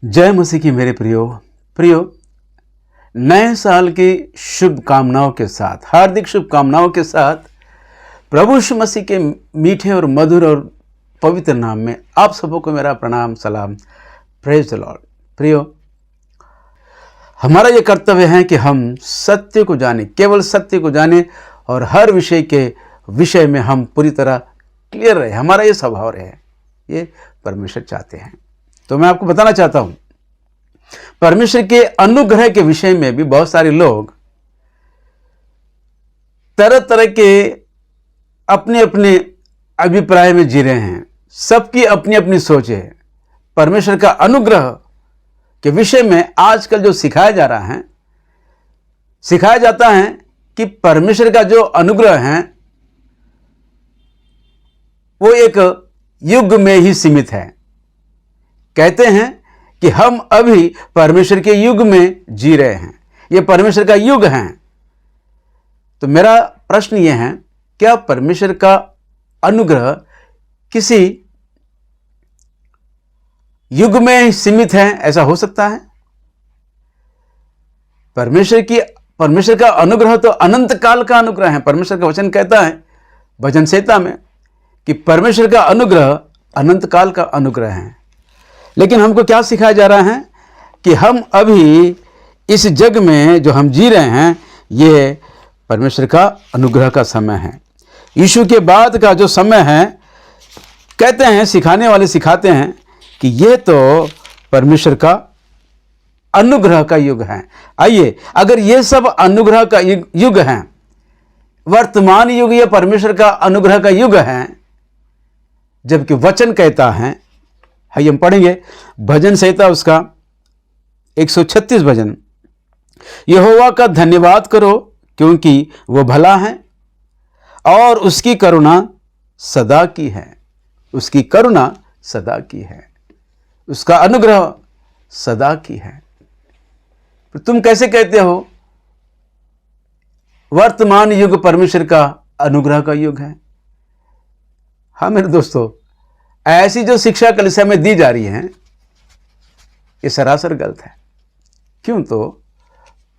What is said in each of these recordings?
जय मसीह की मेरे प्रियो नए साल की शुभकामनाओं के साथ, हार्दिक शुभकामनाओं के साथ प्रभु यीशु मसीह के मीठे और मधुर और पवित्र नाम में आप सबको मेरा प्रणाम सलाम। Praise the Lord. प्रियो, हमारा ये कर्तव्य है कि हम सत्य को जाने, केवल सत्य को जाने और हर विषय के विषय में हम पूरी तरह क्लियर रहे। हमारा ये स्वभाव रहे, ये परमेश्वर चाहते हैं। तो मैं आपको बताना चाहता हूं, परमेश्वर के अनुग्रह के विषय में भी बहुत सारे लोग तरह तरह के अपने अपने अभिप्राय में जी रहे हैं। सबकी अपनी अपनी सोच है। परमेश्वर का अनुग्रह के विषय में आजकल जो सिखाया जाता है कि परमेश्वर का जो अनुग्रह है वो एक युग में ही सीमित है। कहते हैं कि हम अभी परमेश्वर के युग में जी रहे हैं, ये परमेश्वर का युग है। तो मेरा प्रश्न ये है, क्या परमेश्वर का अनुग्रह किसी युग में सीमित है? ऐसा हो सकता है? परमेश्वर का अनुग्रह तो अनंत काल का अनुग्रह है। परमेश्वर का वचन कहता है भजन संहिता में कि परमेश्वर का अनुग्रह अनंत काल का अनुग्रह है। लेकिन हमको क्या सिखाया जा रहा है कि हम अभी इस जग में जो हम जी रहे हैं, ये परमेश्वर का अनुग्रह का समय है। यीशु के बाद का जो समय है, कहते हैं सिखाने वाले सिखाते हैं कि ये तो परमेश्वर का अनुग्रह का युग है। आइए, अगर ये सब अनुग्रह का युग है, वर्तमान युग ये परमेश्वर का अनुग्रह का युग है, जबकि वचन कहता है, हम पढ़ेंगे भजन संहिता उसका 136 भजन, यहोवा का धन्यवाद करो क्योंकि वो भला है और उसकी करुणा सदा की है। उसकी करुणा सदा की है, उसका अनुग्रह सदा की है। तो तुम कैसे कहते हो वर्तमान युग परमेश्वर का अनुग्रह का युग है? हाँ मेरे दोस्तों, ऐसी जो शिक्षा कलीसिया में दी जा रही है, ये सरासर गलत है। क्यों? तो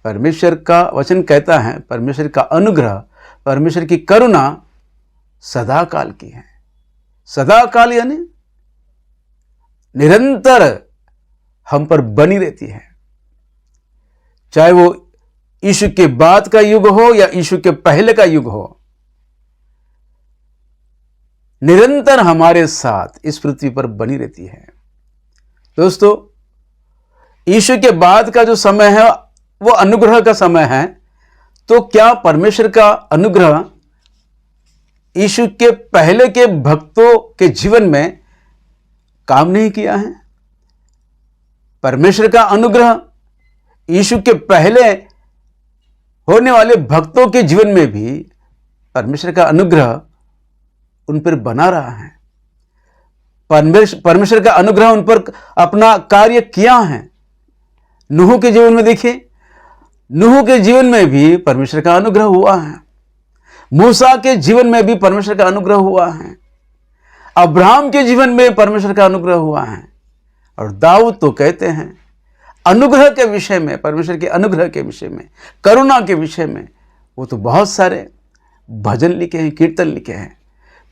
परमेश्वर का वचन कहता है परमेश्वर का अनुग्रह, परमेश्वर की करुणा सदा काल की है। सदा काल यानी निरंतर हम पर बनी रहती है। चाहे वो यीशु के बाद का युग हो या यीशु के पहले का युग हो, निरंतर हमारे साथ इस पृथ्वी पर बनी रहती है। दोस्तों, यीशु के बाद का जो समय है वो अनुग्रह का समय है। तो क्या परमेश्वर का अनुग्रह यीशु के पहले के भक्तों के जीवन में काम नहीं किया है? परमेश्वर का अनुग्रह यीशु के पहले होने वाले भक्तों के जीवन में भी परमेश्वर का अनुग्रह उन पर बना रहा है। परमेश्वर का अनुग्रह उन पर अपना कार्य किया है। नूह के जीवन में देखिए, नूह के जीवन में भी परमेश्वर का अनुग्रह हुआ है। मूसा के जीवन में भी परमेश्वर का अनुग्रह हुआ है। अब्राहम के जीवन में परमेश्वर का अनुग्रह हुआ है। और दाऊद तो कहते हैं अनुग्रह के विषय में, परमेश्वर के अनुग्रह के विषय में, करुणा के विषय में, वो तो बहुत सारे भजन लिखे हैं, कीर्तन लिखे हैं।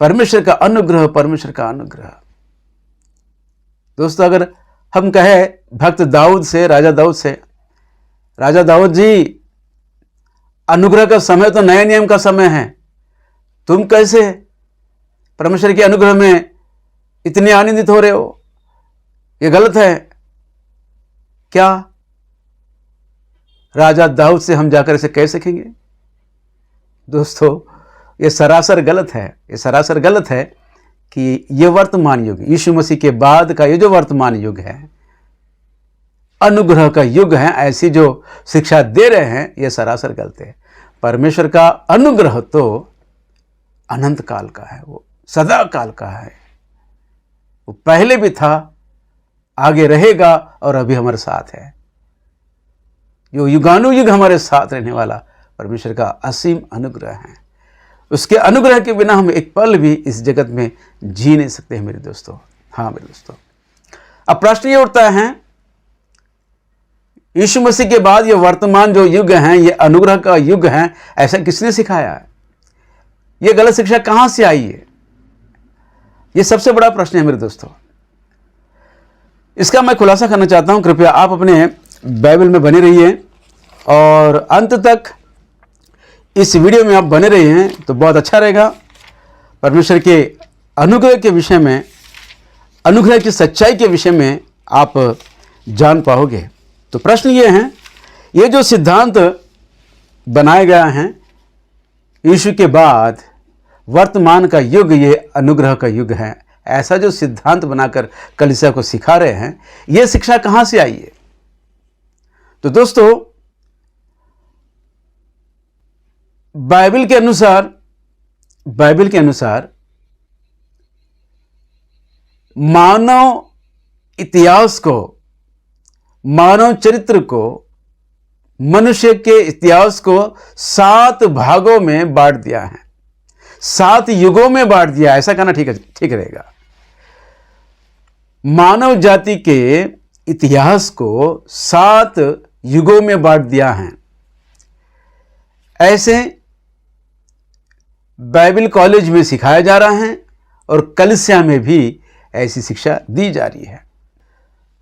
परमेश्वर का अनुग्रह, परमेश्वर का अनुग्रह। दोस्तों, अगर हम कहें भक्त दाऊद से, राजा दाऊद जी, अनुग्रह का समय तो नए नियम का समय है, तुम कैसे परमेश्वर के अनुग्रह में इतने आनंदित हो रहे हो? ये गलत है क्या? राजा दाऊद से हम जाकर इसे कह सकेंगे? दोस्तों, ये सरासर गलत है। ये सरासर गलत है कि ये वर्तमान युग, यीशु मसीह के बाद का ये जो वर्तमान युग है, अनुग्रह का युग है, ऐसी जो शिक्षा दे रहे हैं, ये सरासर गलत है। परमेश्वर का अनुग्रह तो अनंत काल का है, वो सदा काल का है। वो पहले भी था, आगे रहेगा और अभी हमारे साथ है। जो युगानुयुग हमारे साथ रहने वाला परमेश्वर का असीम अनुग्रह है। उसके अनुग्रह के बिना हम एक पल भी इस जगत में जी नहीं सकते हैं मेरे दोस्तों। हाँ मेरे दोस्तों, अब प्रश्न ये उठता है यीशु मसीह के बाद ये वर्तमान जो युग है ये अनुग्रह का युग है, ऐसा किसने सिखाया है? ये गलत शिक्षा कहां से आई है? ये सबसे बड़ा प्रश्न है मेरे दोस्तों। इसका मैं खुलासा करना चाहता हूं। कृपया आप अपने बाइबल में बने रहिए और अंत तक इस वीडियो में आप बने रहे हैं तो बहुत अच्छा रहेगा। परमेश्वर के अनुग्रह के विषय में, अनुग्रह की सच्चाई के विषय में आप जान पाओगे। तो प्रश्न ये है, ये जो सिद्धांत बनाए गए हैं यीशु के बाद वर्तमान का युग ये अनुग्रह का युग है, ऐसा जो सिद्धांत बनाकर कलीसिया को सिखा रहे हैं, ये शिक्षा कहां से आई है? तो दोस्तों, बाइबल के अनुसार मानव इतिहास को, मानव चरित्र को, मनुष्य के इतिहास को 7 भागों में बांट दिया है, 7 युगों में बांट दिया। ऐसा कहना ठीक रहेगा। मानव जाति के इतिहास को 7 युगों में बांट दिया है। ऐसे बाइबल कॉलेज में सिखाया जा रहा है और कलीसिया में भी ऐसी शिक्षा दी जा रही है।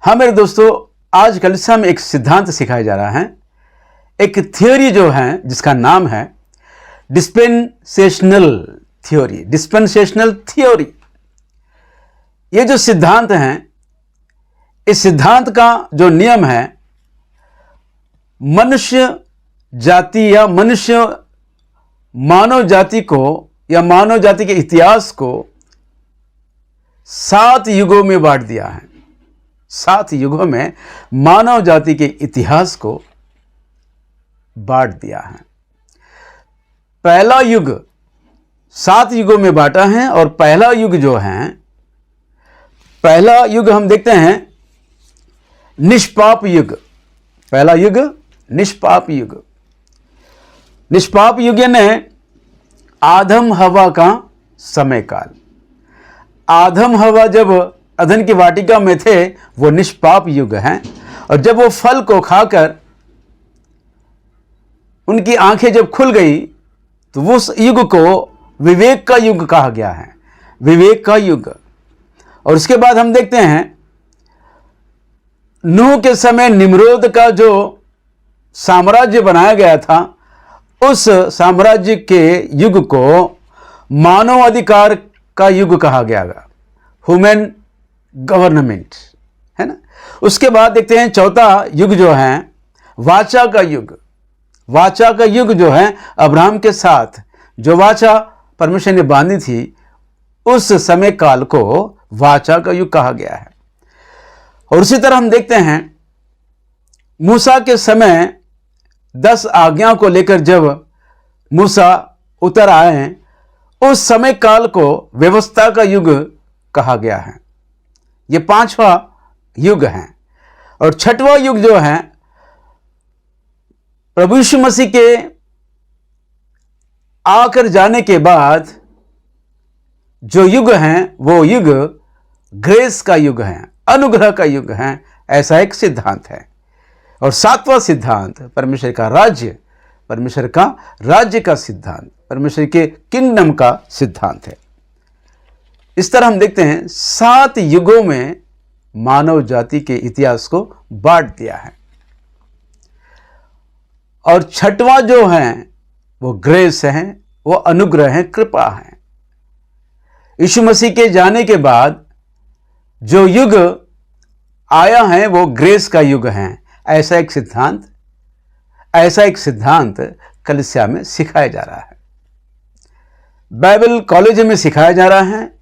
हाँ मेरे दोस्तों, आज कलीसिया में एक सिद्धांत सिखाया जा रहा है, एक थ्योरी जो है जिसका नाम है डिस्पेंसेशनल थ्योरी। ये जो सिद्धांत है, इस सिद्धांत का जो नियम है, मनुष्य जाति या मानव जाति को या मानव जाति के इतिहास को 7 युगों में बांट दिया है। 7 युगों में मानव जाति के इतिहास को बांट दिया है। पहला युग 7 युगों में बांटा है और पहला युग जो है, पहला युग हम देखते हैं निष्पाप युग। पहला युग निष्पाप युग। निष्पाप युग ने आदम हवा का समय काल। आदम हवा जब अदन की वाटिका में थे वो निष्पाप युग है, और जब वो फल को खाकर उनकी आंखें जब खुल गई तो उस युग को विवेक का युग कहा गया है, विवेक का युग। और उसके बाद हम देखते हैं नूह के समय निम्रोद का जो साम्राज्य बनाया गया था, उस साम्राज्य के युग को मानव अधिकार का युग कहा गया, ह्यूमन गवर्नमेंट, है ना। उसके बाद देखते हैं चौथा युग जो है वाचा का युग। वाचा का युग जो है अब्राहम के साथ जो वाचा परमेश्वर ने बांधी थी, उस समय काल को वाचा का युग कहा गया है। और उसी तरह हम देखते हैं मूसा के समय 10 आज्ञाओं को लेकर जब मूसा उतर आए, उस समय काल को व्यवस्था का युग कहा गया है। ये 5वां युग है। और 6वां युग जो है प्रभु यीशु मसीह के आकर जाने के बाद जो युग है वो युग ग्रेस का युग है, अनुग्रह का युग है, ऐसा एक सिद्धांत है। और 7वां सिद्धांत परमेश्वर का राज्य, परमेश्वर का राज्य का सिद्धांत, परमेश्वर के किंगडम का सिद्धांत है। इस तरह हम देखते हैं 7 युगों में मानव जाति के इतिहास को बांट दिया है। और 6वां जो है वो ग्रेस है, वो अनुग्रह है, कृपा है। यीशु मसीह के जाने के बाद जो युग आया है वो ग्रेस का युग है। ऐसा एक सिद्धांत कलीसिया में सिखाया जा रहा है, बाइबल कॉलेज में सिखाया जा रहा है।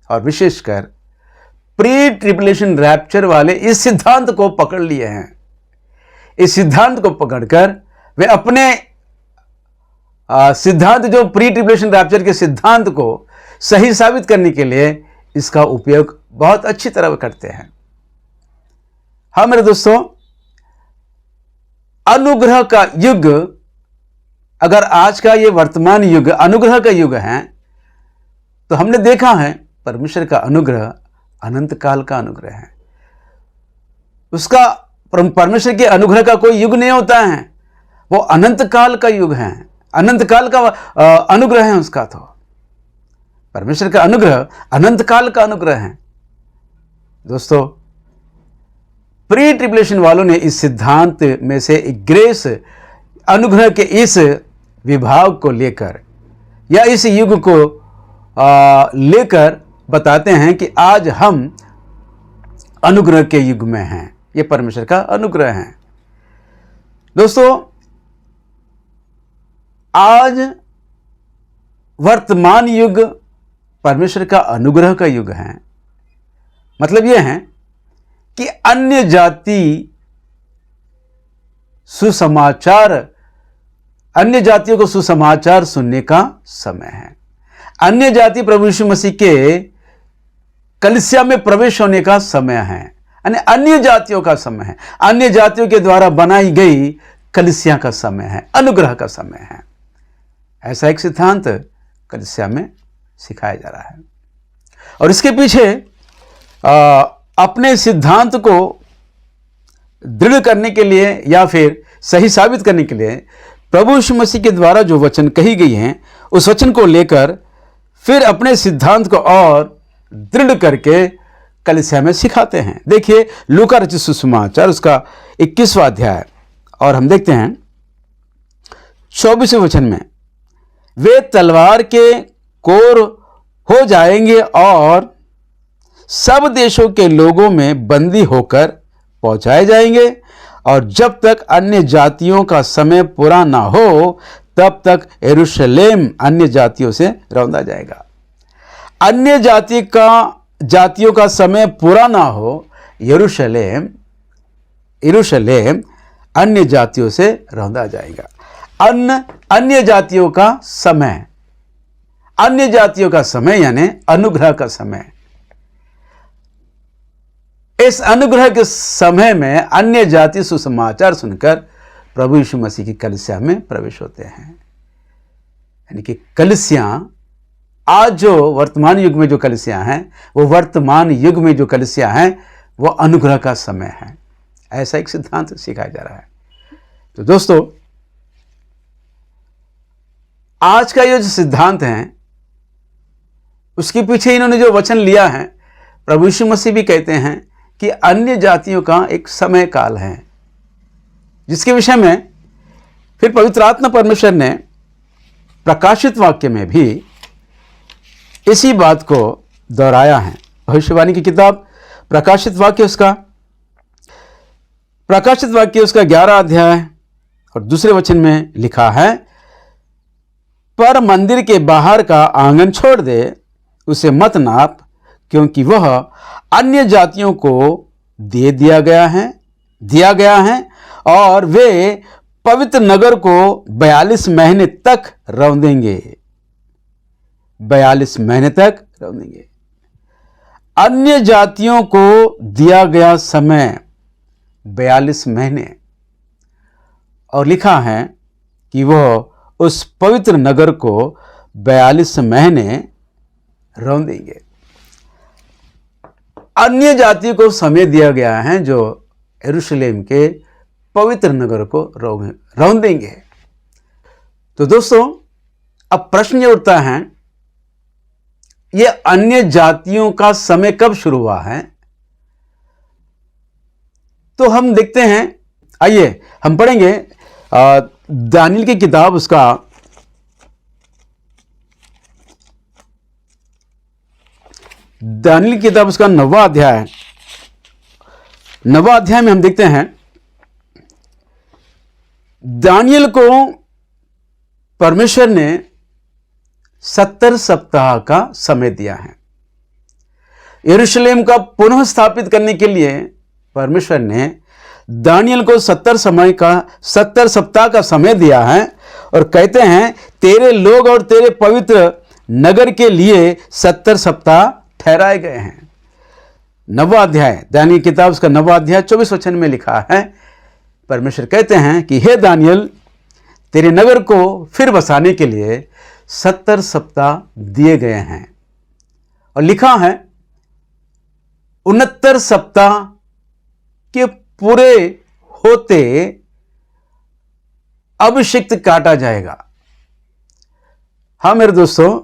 और विशेषकर प्री ट्रिबुलेशन रैप्चर वाले इस सिद्धांत को पकड़ लिए हैं। इस सिद्धांत को पकड़कर वे अपने सिद्धांत, जो प्री ट्रिबुलेशन रैप्चर के सिद्धांत को सही साबित करने के लिए इसका उपयोग बहुत अच्छी तरह करते हैं। हाँ मेरे दोस्तों, अनुग्रह का युग, अगर आज का ये वर्तमान युग अनुग्रह का युग है, तो हमने देखा है परमेश्वर का अनुग्रह अनंत काल का अनुग्रह है। उसका परमेश्वर के अनुग्रह का कोई युग नहीं होता है, वो अनंत काल का युग है, अनंत काल का अनुग्रह है उसका। तो परमेश्वर का अनुग्रह अनंत काल का अनुग्रह है। दोस्तों, प्री ट्रिब्युलेशन वालों ने इस सिद्धांत में से ग्रेस अनुग्रह के इस विभाग को लेकर या इस युग को लेकर बताते हैं कि आज हम अनुग्रह के युग में हैं। ये परमेश्वर का अनुग्रह है। दोस्तों, आज वर्तमान युग परमेश्वर का अनुग्रह का युग है। मतलब यह है कि अन्य जाति अन्य जातियों को सुसमाचार सुनने का समय है। अन्य जाति प्रभु यीशु मसीह के कलीसिया में प्रवेश होने का समय है, अन्य जातियों का समय है, अन्य जातियों के द्वारा बनाई गई कलीसिया का समय है, अनुग्रह का समय है। ऐसा एक सिद्धांत कलीसिया में सिखाया जा रहा है। और इसके पीछे अपने सिद्धांत को दृढ़ करने के लिए या फिर सही साबित करने के लिए प्रभु यीशु मसीह के द्वारा जो वचन कही गई हैं, उस वचन को लेकर फिर अपने सिद्धांत को और दृढ़ करके कलीसिया में सिखाते हैं। देखिए, लूका रचित सुसमाचार उसका 21वां अध्याय, और हम देखते हैं 24वें वचन में, वे तलवार के कोर हो जाएंगे और सब देशों के लोगों में बंदी होकर पहुंचाए जाएंगे, और जब तक अन्य जातियों का समय पूरा ना हो तब तक यरूशलेम अन्य जातियों से रौंदा जाएगा। अन्य जातियों का समय पूरा ना हो, यरूशलेम अन्य जातियों से रौंदा जाएगा। अन्य जातियों का समय, अन्य जातियों का समय यानी अनुग्रह का समय। इस अनुग्रह के समय में अन्य जाति सुसमाचार सुनकर प्रभु यीशु मसीह की कलीसिया में प्रवेश होते हैं। यानी कि कलीसिया, आज जो वर्तमान युग में जो कलीसिया हैं, वो वर्तमान युग में जो कलीसिया हैं वो अनुग्रह का समय है। ऐसा एक सिद्धांत सिखाया जा रहा है। तो दोस्तों, आज का ये जो सिद्धांत है उसके पीछे इन्होंने जो वचन लिया है, प्रभु यीशु मसीह भी कहते हैं कि अन्य जातियों का एक समय काल है, जिसके विषय में फिर पवित्र आत्मा परमेश्वर ने प्रकाशित वाक्य में भी इसी बात को दोहराया है। भविष्यवाणी की किताब प्रकाशित वाक्य उसका 11 अध्याय और दूसरे वचन में लिखा है, पर मंदिर के बाहर का आंगन छोड़ दे, उसे मत नाप, क्योंकि वह अन्य जातियों को दिया गया है और वे पवित्र नगर को 42 महीने तक रौंदेंगे। 42 महीने तक रौंदेंगे। अन्य जातियों को दिया गया समय 42 महीने, और लिखा है कि वह उस पवित्र नगर को 42 महीने रौंदेंगे। अन्य जाति को समय दिया गया है जो यरूशलेम के पवित्र नगर को रौंदेंगे। तो दोस्तों, अब प्रश्न ये उठता है, ये अन्य जातियों का समय कब शुरू हुआ है? तो हम देखते हैं, आइए हम पढ़ेंगे दानियेल की किताब उसका 9वां अध्याय। 9वां अध्याय में हम देखते हैं, दानियेल को परमेश्वर ने 70 सप्ताह का समय दिया है। यरूशलेम का पुनः स्थापित करने के लिए परमेश्वर ने दानियेल को 70 सप्ताह का समय दिया है, और कहते हैं तेरे लोग और तेरे पवित्र नगर के लिए 70 सप्ताह ठहराए गए हैं। 9वां अध्याय दानियेल किताब उसका 9वां अध्याय 24 वचन में लिखा है, परमेश्वर कहते हैं कि हे दानियेल, तेरे नगर को फिर बसाने के लिए 70 सप्ताह दिए गए हैं। और लिखा है 69 सप्ताह के पूरे होते अभिषिक्त काटा जाएगा। हाँ मेरे दोस्तों,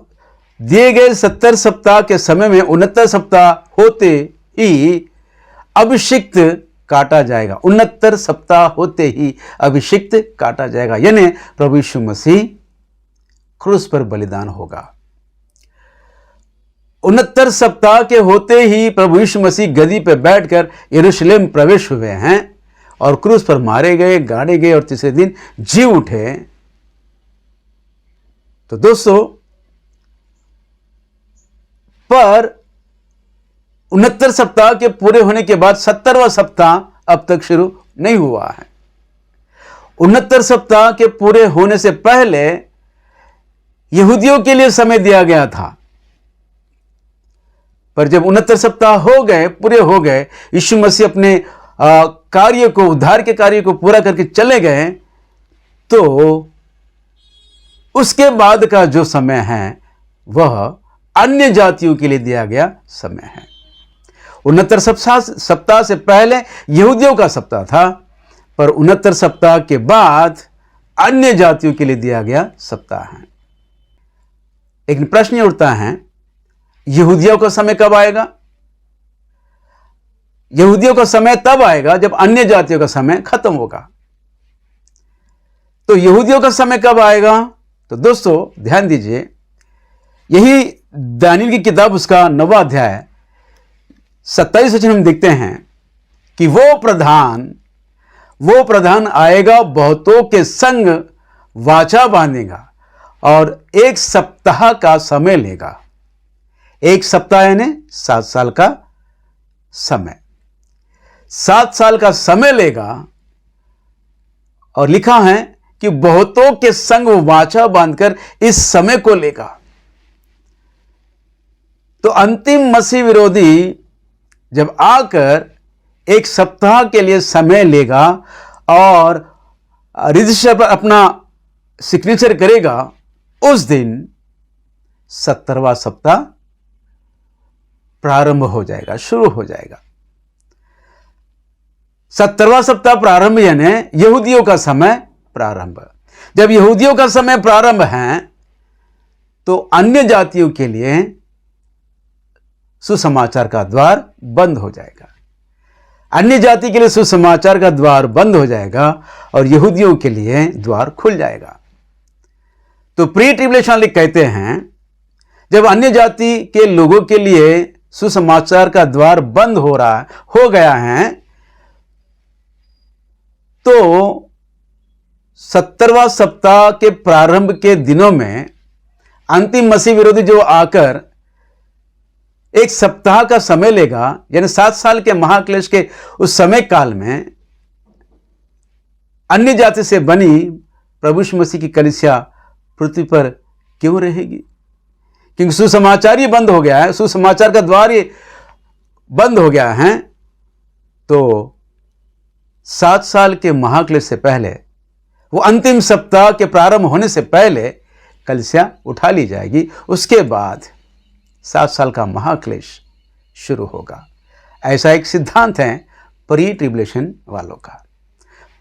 दिए गए 70 सप्ताह के समय में 69 सप्ताह होते ही अभिषिक्त काटा जाएगा। 69 सप्ताह होते ही अभिषिक्त काटा जाएगा, यानी प्रभु यीशु मसीह क्रूस पर बलिदान होगा। 69 सप्ताह के होते ही प्रभु यीशु मसीह गद्दी पर बैठकर यरूशलेम प्रवेश हुए हैं और क्रूस पर मारे गए, गाड़े गए और तीसरे दिन जी उठे। तो दोस्तों, पर 69 सप्ताह के पूरे होने के बाद 70वां सप्ताह अब तक शुरू नहीं हुआ है। 69 सप्ताह के पूरे होने से पहले यहूदियों के लिए समय दिया गया था, पर जब 69 सप्ताह हो गए, पूरे हो गए, यीशु मसीह अपने कार्य को, उद्धार के कार्य को पूरा करके चले गए, तो उसके बाद का जो समय है वह अन्य जातियों के लिए दिया गया समय है। 69 सप्ताह से पहले यहूदियों का सप्ताह था, पर 69 सप्ताह के बाद अन्य जातियों के लिए दिया गया सप्ताह है। लेकिन प्रश्न उठता है, यहूदियों का समय कब आएगा? यहूदियों का समय तब आएगा जब अन्य जातियों का समय खत्म होगा। तो यहूदियों का समय कब आएगा? तो दोस्तों ध्यान दीजिए, यही दानियेल की किताब उसका 9वां अध्याय 27 वचन हम देखते हैं कि वो प्रधान आएगा, बहुतों के संग वाचा बांधेगा और 1 सप्ताह का समय लेगा। 1 सप्ताह यानी 7 साल का समय, 7 साल का समय लेगा। और लिखा है कि बहुतों के संग वो वाचा बांधकर इस समय को लेगा। तो अंतिम मसीह विरोधी जब आकर 1 सप्ताह के लिए समय लेगा और रजिस्टर पर अपना सिग्नेचर करेगा, उस दिन 70वां सप्ताह प्रारंभ हो जाएगा, शुरू हो जाएगा। 70वां सप्ताह प्रारंभ यानी यहूदियों का समय प्रारंभ। जब यहूदियों का समय प्रारंभ है तो अन्य जातियों के लिए सुसमाचार का द्वार बंद हो जाएगा। अन्य जाति के लिए सुसमाचार का द्वार बंद हो जाएगा और यहूदियों के लिए द्वार खुल जाएगा। तो प्री ट्रिब्यूलेशन कहते हैं, जब अन्य जाति के लोगों के लिए सुसमाचार का द्वार बंद हो गया है, तो 70वां सप्ताह के प्रारंभ के दिनों में अंतिम मसीह विरोधी जो आकर 1 सप्ताह का समय लेगा, यानी 7 साल के महाक्लेश के उस समय काल में अन्य जाति से बनी प्रभु यीशु मसीह की कलीसिया पृथ्वी पर क्यों रहेगी? क्योंकि सुसमाचार ही बंद हो गया है, सुसमाचार का द्वार ही बंद हो गया है। तो 7 साल के महाक्लेश से पहले, वो अंतिम सप्ताह के प्रारंभ होने से पहले कलीसिया उठा ली जाएगी। उसके बाद 7 साल का महाक्लेश शुरू होगा। ऐसा एक सिद्धांत है प्री ट्रिब्यूलेशन वालों का,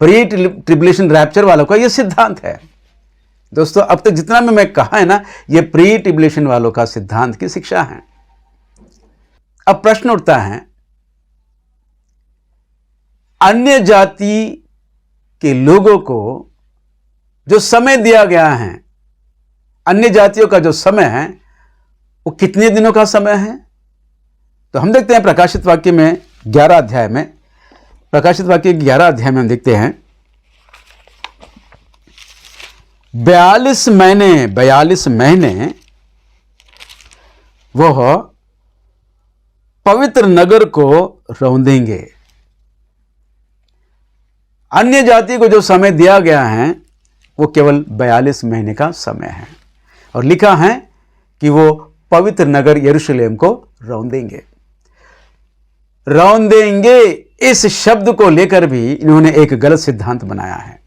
प्री ट्रिब्यूलेशन रैप्चर वालों का यह सिद्धांत है। दोस्तों, अब तक जितना भी मैं कहा है ना, यह प्री ट्रिब्यूलेशन वालों का सिद्धांत की शिक्षा है। अब प्रश्न उठता है, अन्य जाति के लोगों को जो समय दिया गया है, अन्य जातियों का जो समय है, वो कितने दिनों का समय है? तो हम देखते हैं प्रकाशित वाक्य में 11 अध्याय में, प्रकाशित वाक्य 11 अध्याय में हम देखते हैं 42 महीने वह पवित्र नगर को रौंदेंगे। अन्य जाति को जो समय दिया गया है वो केवल 42 महीने का समय है, और लिखा है कि वो पवित्र नगर यरूशलेम को रौंदेंगे। रौंदेंगे इस शब्द को लेकर भी इन्होंने एक गलत सिद्धांत बनाया है।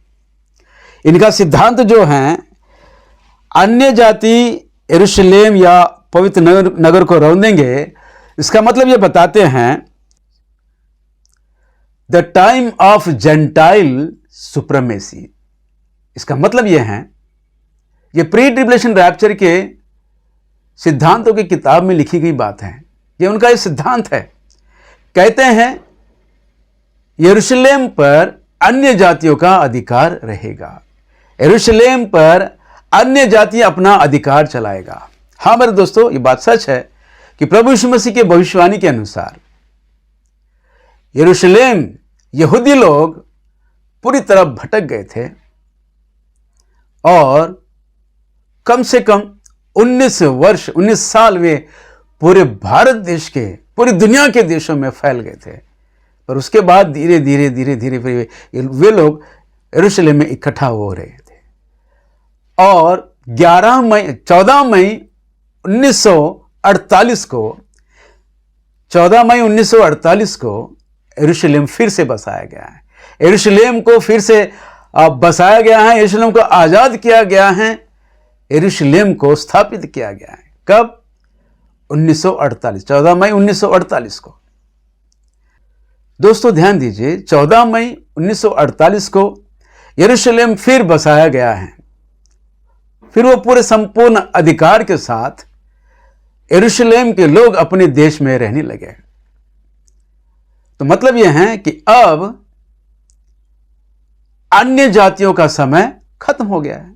इनका सिद्धांत जो है, अन्य जाति यरूशलेम या पवित्र नगर को रौंदेंगे, इसका मतलब ये बताते हैं the time of gentile supremacy. इसका मतलब यह है, यह प्री ट्रिबुलेशन रैप्चर के सिद्धांतों की किताब में लिखी गई बात है। यह उनका एक सिद्धांत है। कहते हैं यरूशलेम पर अन्य जातियों का अधिकार रहेगा, यरूशलेम पर अन्य जाति अपना अधिकार चलाएगा। हाँ मेरे दोस्तों, ये बात सच है कि प्रभु यीशु मसीह के भविष्यवाणी के अनुसार यरूशलेम, यहूदी लोग पूरी तरह भटक गए थे और कम से कम 19 साल वे पूरे भारत देश के, पूरी दुनिया के देशों में फैल गए थे। पर उसके बाद धीरे धीरे वे लोग यरूशलेम में इकट्ठा हो रहे थे और 14 मई 1948 को यरूशलेम फिर से बसाया गया है। यरूशलेम को फिर से बसाया गया है, यरूशलेम को आजाद किया गया है, यरूशलेम को स्थापित किया गया है। कब? 1948, 14 मई 1948 को। दोस्तों ध्यान दीजिए, 14 मई 1948 को यरूशलेम फिर बसाया गया है। फिर वो पूरे संपूर्ण अधिकार के साथ यरूशलेम के लोग अपने देश में रहने लगे। तो मतलब यह है कि अब अन्य जातियों का समय खत्म हो गया है,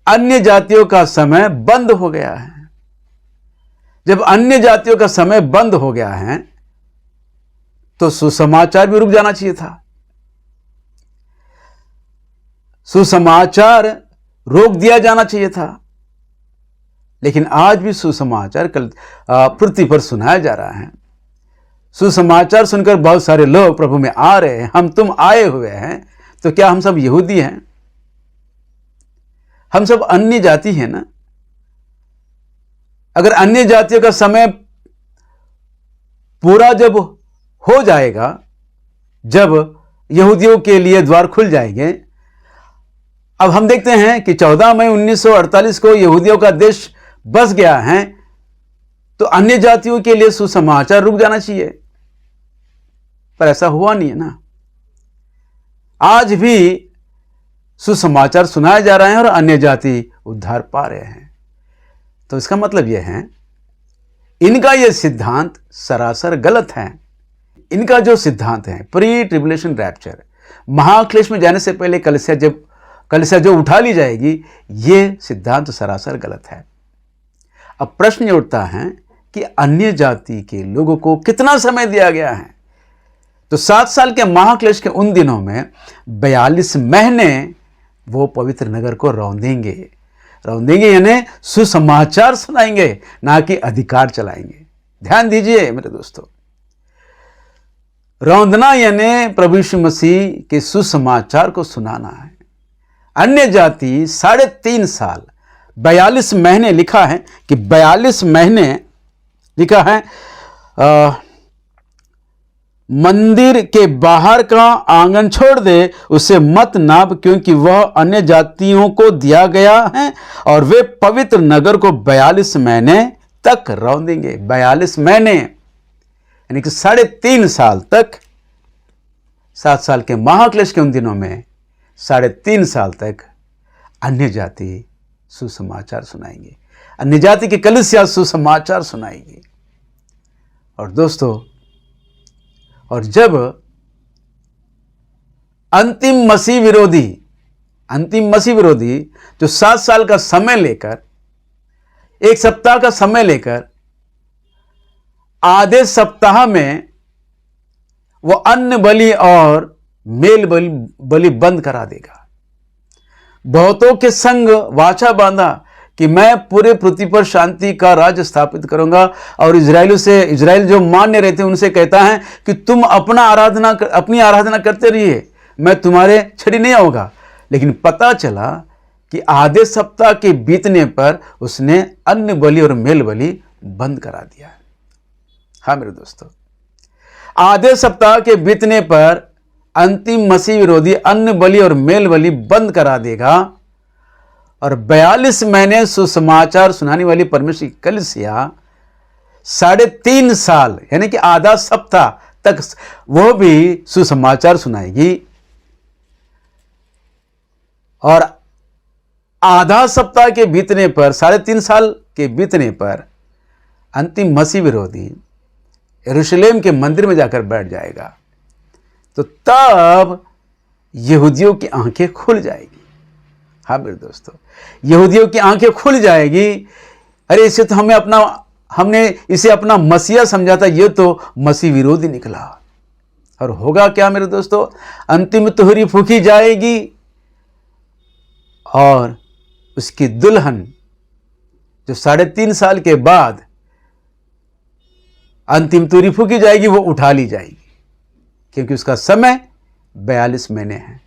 अन्य जातियों का समय बंद हो गया है। जब अन्य जातियों का समय बंद हो गया है तो सुसमाचार भी रुक जाना चाहिए था। सुसमाचार रोक दिया जाना चाहिए था, लेकिन आज भी सुसमाचार पृथ्वी पर सुनाया जा रहा है। सुसमाचार सुनकर बहुत सारे लोग प्रभु में आ रहे हैं। हम तुम आए हुए हैं, तो क्या हम सब यहूदी हैं? हम सब अन्य जाति हैं ना। अगर अन्य जातियों का समय पूरा जब हो जाएगा, जब यहूदियों के लिए द्वार खुल जाएंगे। अब हम देखते हैं कि 14 मई 1948 को यहूदियों का देश बस गया है, तो अन्य जातियों के लिए सुसमाचार रुक जाना चाहिए, पर ऐसा हुआ नहीं है ना। आज भी सुसमाचार सुनाया जा रहा है और अन्य जाति उद्धार पा रहे हैं। तो इसका मतलब यह है, इनका यह सिद्धांत सरासर गलत है। इनका जो सिद्धांत है प्री ट्रिबुलेशन रैप्चर, महाक्लेश में जाने से पहले कलीसिया जो उठा ली जाएगी, ये सिद्धांत सरासर गलत है। अब प्रश्न ये उठता है कि अन्य जाति के लोगों को कितना समय दिया गया है? तो 7 साल के महाक्लेश के उन दिनों में 42 महीने वो पवित्र नगर को रौंदेंगे यानी सुसमाचार सुनाएंगे, ना कि अधिकार चलाएंगे। ध्यान दीजिए मेरे दोस्तों, रौंदना यानी प्रभु यीशु मसीह के सुसमाचार को सुनाना है। अन्य जाति 3.5 साल 42 महीने लिखा है कि 42 महीने लिखा है मंदिर के बाहर का आंगन छोड़ दे, उसे मत नाप, क्योंकि वह अन्य जातियों को दिया गया है और वे पवित्र नगर को 42 महीने तक रौंदेंगे। 42 महीने यानी कि 3.5 साल तक। 7 साल के महाक्लेश के उन दिनों में 3.5 साल तक अन्य जाति सुसमाचार सुनाएंगे, अन्य जाति की कलीसिया सुसमाचार सुनाएगी। और दोस्तों, और जब अंतिम मसीह विरोधी जो 7 साल का समय लेकर, 1 सप्ताह का समय लेकर, आधे सप्ताह में वो अन्न बलि और मेल बलि बंद करा देगा। बहुतों के संग वाचा बांधा कि मैं पूरे पृथ्वी पर शांति का राज्य स्थापित करूंगा, और इजराइल जो मान्य रहते हैं उनसे कहता है कि तुम अपनी आराधना करते रहिए, मैं तुम्हारे छड़ी नहीं आऊंगा। लेकिन पता चला कि आधे सप्ताह के बीतने पर उसने अन्न बलि और मेल बलि बंद करा दिया। हाँ मेरे दोस्तों, आधे सप्ताह के बीतने पर अंतिम मसीह विरोधी अन्न बलि और मेल बलि बंद करा देगा, और 42 महीने सुसमाचार सुनाने वाली परमेश्वर की कलीसिया 3.5 साल यानी कि आधा सप्ताह तक वो भी सुसमाचार सुनाएगी। और आधा सप्ताह के बीतने पर, 3.5 साल के बीतने पर अंतिम मसीह विरोधी यरूशलेम के मंदिर में जाकर बैठ जाएगा। तो तब यहूदियों की आंखें खुल जाएगी। हाँ मेरे दोस्तों, यहूदियों की आंखें खुल जाएगी। अरे इसे तो हमने इसे अपना मसीहा समझा था, ये तो मसीह विरोधी निकला। और होगा क्या मेरे दोस्तों, अंतिम तुहरी फूकी जाएगी और उसकी दुल्हन जो 3.5 साल के बाद अंतिम तुहरी फूकी जाएगी, वो उठा ली जाएगी, क्योंकि उसका समय 42 महीने है।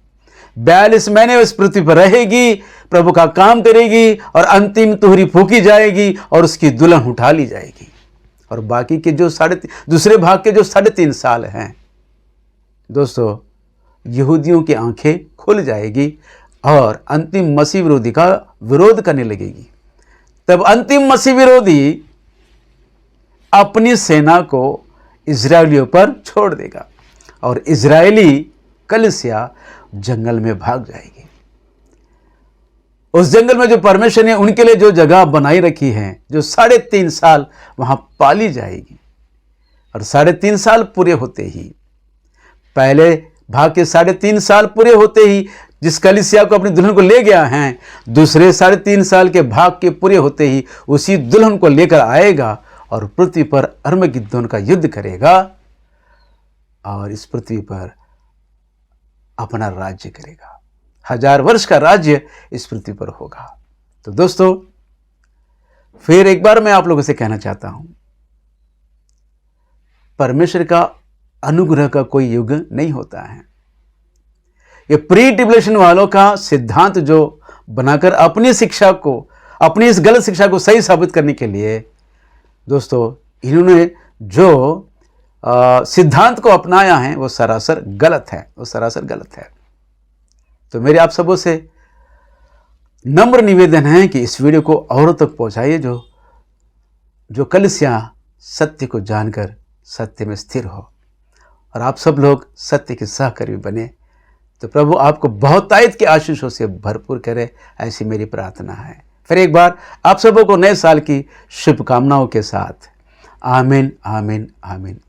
42 महीने उस पृथ्वी पर रहेगी, प्रभु का काम करेगी और अंतिम तुहरी फूकी जाएगी और उसकी दुल्हन उठा ली जाएगी। और बाकी के जो दूसरे भाग के जो 3.5 साल हैं दोस्तों, यहूदियों की आंखें खुल जाएगी और अंतिम मसीह विरोधी का विरोध करने लगेगी। तब अंतिम मसीह विरोधी अपनी सेना को इजरायलियों पर छोड़ देगा और इजरायली कलीसिया जंगल में भाग जाएगी। उस जंगल में जो परमेश्वर ने उनके लिए जो जगह बनाई रखी है, जो 3.5 साल वहां पाली जाएगी। और 3.5 साल पूरे होते ही, पहले भाग के 3.5 साल पूरे होते ही जिस कलीसिया को अपनी दुल्हन को ले गया है, दूसरे 3.5 साल के भाग के पूरे होते ही उसी दुल्हन को लेकर आएगा और पृथ्वी पर अर्मगिद्दोन का युद्ध करेगा और इस पृथ्वी पर अपना राज्य करेगा। 1000 वर्ष का राज्य इस पृथ्वी पर होगा। तो दोस्तों, फिर एक बार मैं आप लोगों से कहना चाहता हूं, परमेश्वर का अनुग्रह का कोई युग नहीं होता है। ये प्री ट्रिब्यूलेशन वालों का सिद्धांत जो बनाकर अपनी शिक्षा को, अपनी इस गलत शिक्षा को सही साबित करने के लिए दोस्तों, इन्होंने जो सिद्धांत को अपनाया है वो सरासर गलत है, वो सरासर गलत है। तो मेरे आप सबों से नम्र निवेदन है कि इस वीडियो को औरों तक पहुंचाइए, जो कलीसिया सत्य को जानकर सत्य में स्थिर हो और आप सब लोग सत्य के सहकर्मी बने। तो प्रभु आपको बहुतायत के आशीषों से भरपूर करे, ऐसी मेरी प्रार्थना है। फिर एक बार आप सबों को नए साल की शुभकामनाओं के साथ आमीन, आमीन, आमीन।